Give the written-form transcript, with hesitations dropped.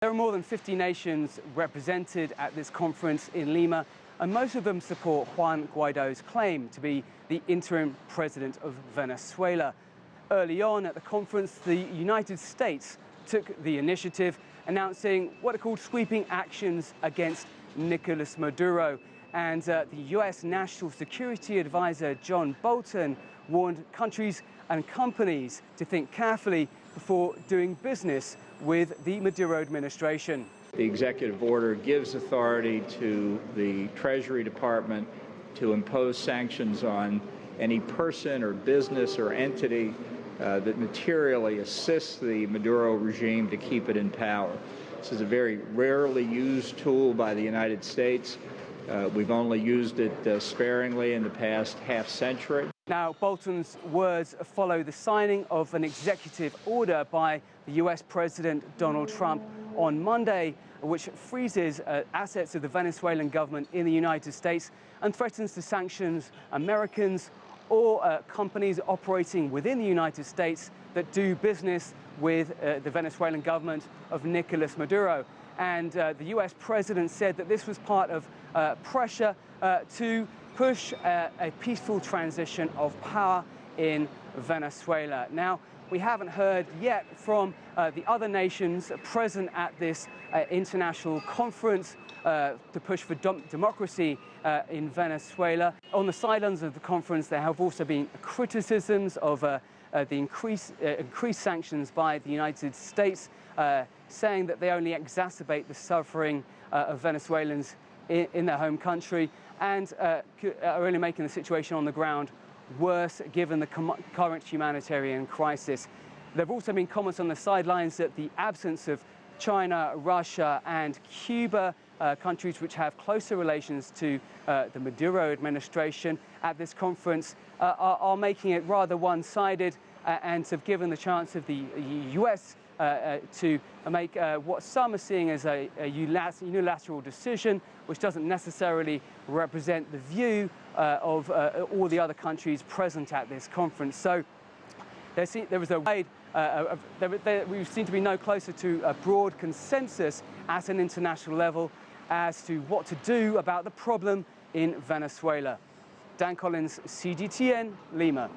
There are more than 50 nations represented at this conference in Lima, and most of them support Juan Guaido's claim to be the interim president of Venezuela. Early on at the conference, the United States took the initiative, announcing what are called sweeping actions against Nicolas Maduro. And the US National Security Advisor John Bolton warned countries and companies to think carefully before doing business with the Maduro administration. The executive order gives authority to the Treasury Department to impose sanctions on any person or business or entity that materially assists the Maduro regime to keep it in power. This is a very rarely used tool by the United States. We've only used it sparingly in the past half-century. Now, Bolton's words follow the signing of an executive order by the US President Donald Trump on Monday, which freezes assets of the Venezuelan government in the United States and threatens to sanction Americans or companies operating within the United States that do business with the Venezuelan government of Nicolas Maduro. And the US president said that this was part of pressure to push a peaceful transition of power in Venezuela. Now, we haven't heard yet from the other nations present at this international conference to push for democracy in Venezuela. On the sidelines of the conference, there have also been criticisms of the increased sanctions by the United States, saying that they only exacerbate the suffering of Venezuelans in their home country and are only making the situation on the ground worse given the current humanitarian crisis. There have also been comments on the sidelines that the absence of China, Russia and Cuba, countries which have closer relations to the Maduro administration at this conference, are making it rather one-sided and have given the chance of the US to make what some are seeing as a unilateral decision, which doesn't necessarily represent the view of all the other countries present at this conference. So we seem to be no closer to a broad consensus at an international level as to what to do about the problem in Venezuela. Dan Collins, CGTN, Lima.